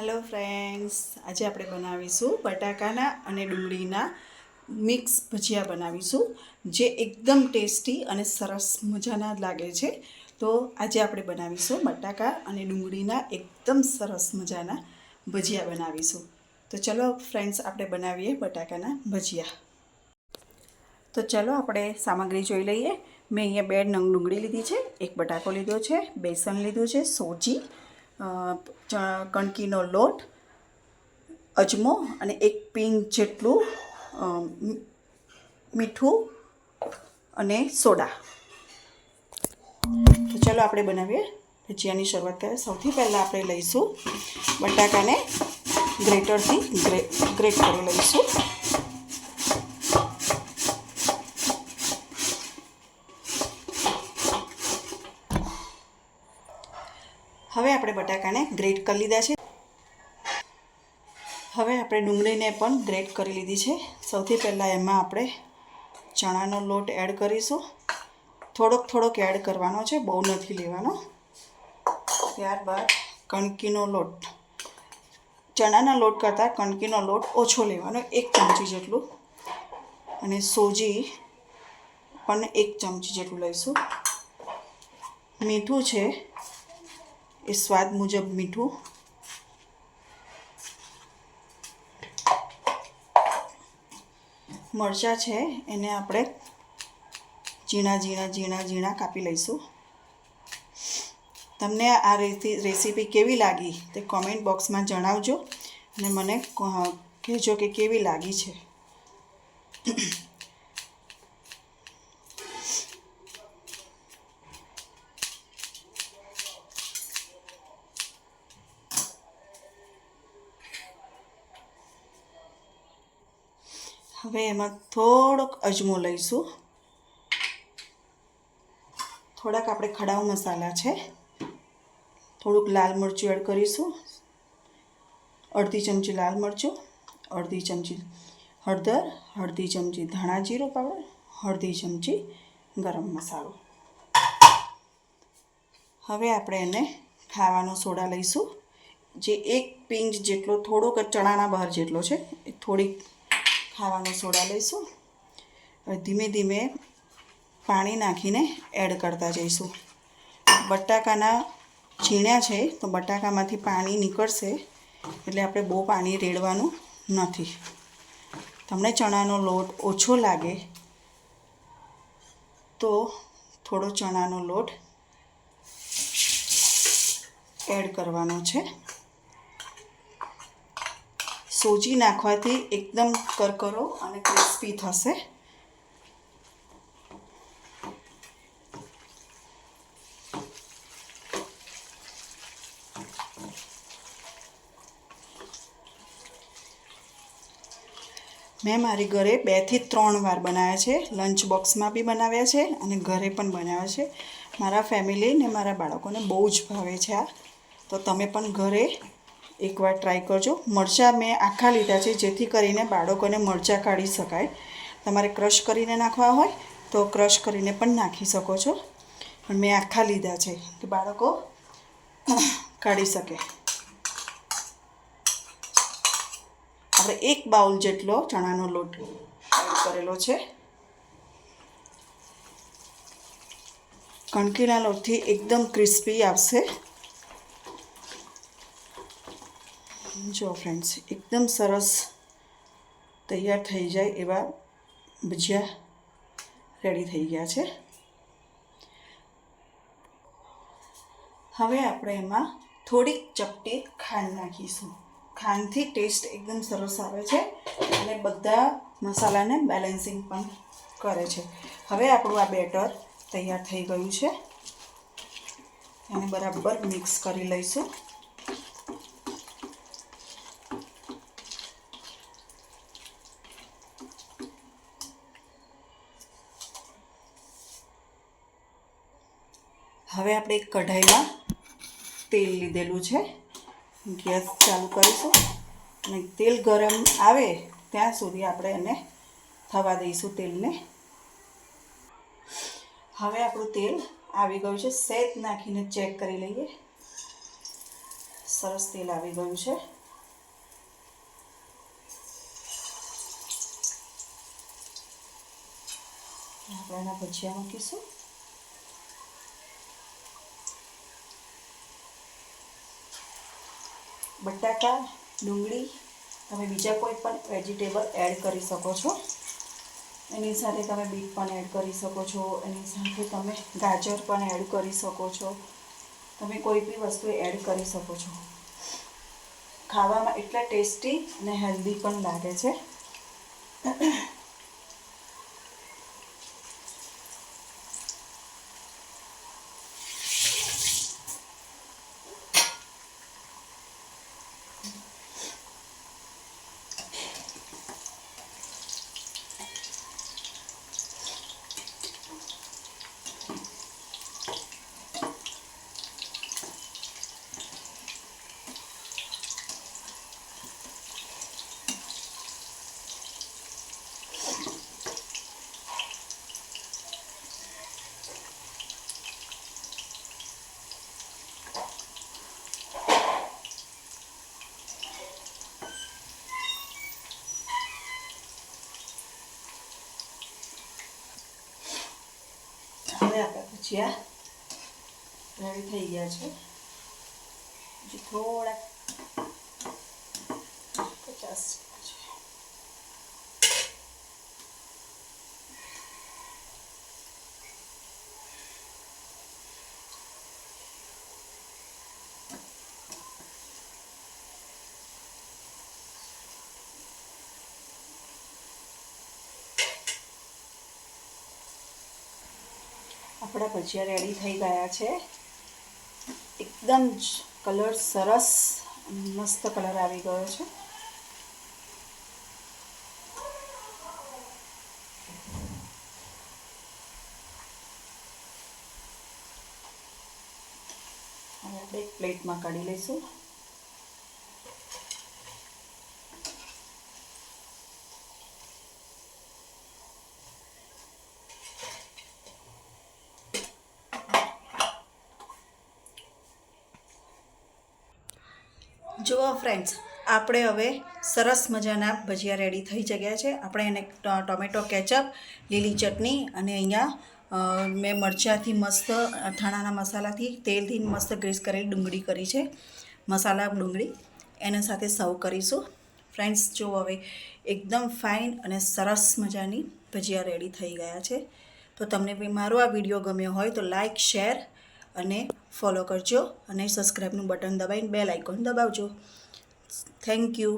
Hello friends, આજે આપણે બનાવીશું બટાકાના અને ડુંગળીના મિક્સ ભજીયા બનાવીશું, જે એકદમ ટેસ્ટી અને સરસ મજાના લાગે છે. તો આજે આપણે બનાવીશું બટાકા અને ડુંગળીના એકદમ સરસ મજાના ભજીયા બનાવીશું. તો ચલો ફ્રેન્ડ્સ, આપણે બનાવીએ બટાકાના ભજીયા. તો ચલો આપણે સામગ્રી જોઈ લઈએ. મેં અહીંયા 2 નંગ ડુંગળી લીધી છે, 1 બટાકો લીધો છે, બેસન લીધું છે, સોજી, કણકીનો લોટ, અજમો અને 1 પિંચ જેટલું મીઠું અને સોડા. તો ચાલો આપણે બનાવીએ ભજીયાની શરૂઆત કરીએ. સૌથી પહેલાં આપણે લઈશું બટાકાને ગ્રેટરથી ગ્રેટ કરી લઈશું. હવે આપણે બટાકાને ગ્રેટ કરી લીધા છે. હવે આપણે ડુંગળીને પણ ગ્રેટ કરી લીધી છે. સૌથી પહેલાં એમાં આપણે ચણાનો લોટ એડ કરીશું. થોડોક એડ કરવાનો છે, બહુ નથી લેવાનો. ત્યારબાદ કણકીનો લોટ, ચણાના લોટ કરતાં કણકીનો લોટ ઓછો લેવાનો, 1 ચમચી જેટલું. અને સોજી પણ 1 ચમચી જેટલું લઈશું. મીઠું છે એ સ્વાદ મુજબ મીઠું. મરચાં છે એને આપણે ઝીણા કાપી લઈશું. તમને આ રેસીપી કેવી લાગી તે કોમેન્ટ બોક્સમાં જણાવજો અને મને કહેજો કે કેવી લાગી છે. હવે એમાં થોડોક અજમો લઈશું. થોડાક આપણે ખડા મસાલા છે. થોડુંક લાલ મરચું એડ કરીશું, અડધી ચમચી લાલ મરચું, અડધી ચમચી હળદર, અડધી ચમચી ધાણા જીરું પાવડર, અડધી ચમચી ગરમ મસાલો. હવે આપણે એને ખાવાનો સોડા લઈશું, જે 1 પિંચ જેટલો, થોડોક ચણાના બહાર જેટલો છે. એ થોડીક ખાવાનો સોડા લઈશું. હવે ધીમે ધીમે પાણી નાખીને એડ કરતા જઈશું. બટાકાના છીણ્યા છે તો બટાકામાંથી પાણી નીકળશે, એટલે આપણે બહુ પાણી રેડવાનું નથી. તમને ચણાનો લોટ ઓછો લાગે તો થોડો ચણાનો લોટ એડ કરવાનો છે. સોજી નાખવાથી એકદમ કરકરો અને ક્રિસ્પી થશે. મેં મારી ઘરે 2 થી 3 વાર બનાવ્યા છે. લંચ બોક્સમાં બી બનાવ્યા છે અને ઘરે પણ બનાવ્યા છે. મારા ફેમિલી ને મારા બાળકોને બહુ જ ભાવે છે આ. તો તમે પણ ઘરે એકવાર ટ્રાય કરજો. મરચાં મેં આખા લીધા છે, જેથી કરીને બાળકોને મરચાં કાઢી શકાય. તમારે ક્રશ કરીને નાખવા હોય તો ક્રશ કરીને પણ નાખી શકો છો, પણ મેં આખા લીધા છે કે બાળકો કાઢી શકે. આપણે 1 બાઉલ જેટલો ચણાનો લોટ એડ કરેલો છે. કણકીના લોટથી એકદમ ક્રિસ્પી આવશે. જો ફ્રેન્ડ્સ, એકદમ સરસ તૈયાર થઈ જાય એવા ભજીયા રેડી થઈ ગયા છે. હવે આપણે એમાં થોડીક ચપટી ખાંડ નાખીશું. ખાંડથી ટેસ્ટ એકદમ સરસ આવે છે અને બધા મસાલાને બેલેન્સિંગ પણ કરે છે. હવે આપણું આ બેટર તૈયાર થઈ ગયું છે. એને બરાબર મિક્સ કરી લઈશું. હવે આપણે એક કઢાઈમાં તેલ લીધેલું છે. ગેસ ચાલુ કરીશું અને તેલ ગરમ આવે ત્યાં સુધી આપણે એને થવા દઈશું તેલને. હવે આપણું તેલ આવી ગયું છે. સહેજ નાખીને ચેક કરી લઈએ. સરસ તેલ આવી ગયું છે. આપણે એના ભજીયા મૂકીશું. બટાકા, ડુંગળી, તમે બીજા કોઈ પણ વેજીટેબલ એડ કરી શકો છો. એની સાથે તમે બીટ પણ એડ કરી શકો છો. એની સાથે તમે ગાજર પણ એડ કરી શકો છો. તમે કોઈ બી વસ્તુ એડ કરી શકો છો. ખાવામાં એટલા ટેસ્ટી અને હેલ્ધી પણ લાગે છે. હવે આપણા ભજીયા રેડી થઈ ગયા છે. હજી થોડા 50 છે. આપણા ભજીયા રેડી થઈ ગયા છે. એકદમ જ કલર સરસ મસ્ત કલર આવી ગયો છે. હવે આપણે એક પ્લેટમાં કાઢી લઈશું. જુઓ ફ્રેન્ડ્સ, આપણે હવે સરસ મજાના ભજીયા રેડી થઈ ગયા છે. આપણે એને ટોમેટો કેચઅપ, લીલી ચટણી અને અહીંયા મેં મરચાંથી મસ્ત અથાણાના મસાલાથી તેલથી મસ્ત ગ્રીસ કરેલી ડુંગળી કરી છે, મસાલા ડુંગળી, એના સાથે સર્વ કરીશું. ફ્રેન્ડ્સ જુઓ, હવે એકદમ ફાઇન અને સરસ મજાની ભજીયા રેડી થઈ ગયા છે. તો તમને બી મારો આ વિડીયો ગમ્યો હોય તો લાઇક, શેર અને ફોલો કરજો અને સબસ્ક્રાઈબનું બટન દબાવીને બેલ આઇકોન દબાવજો. Thank you.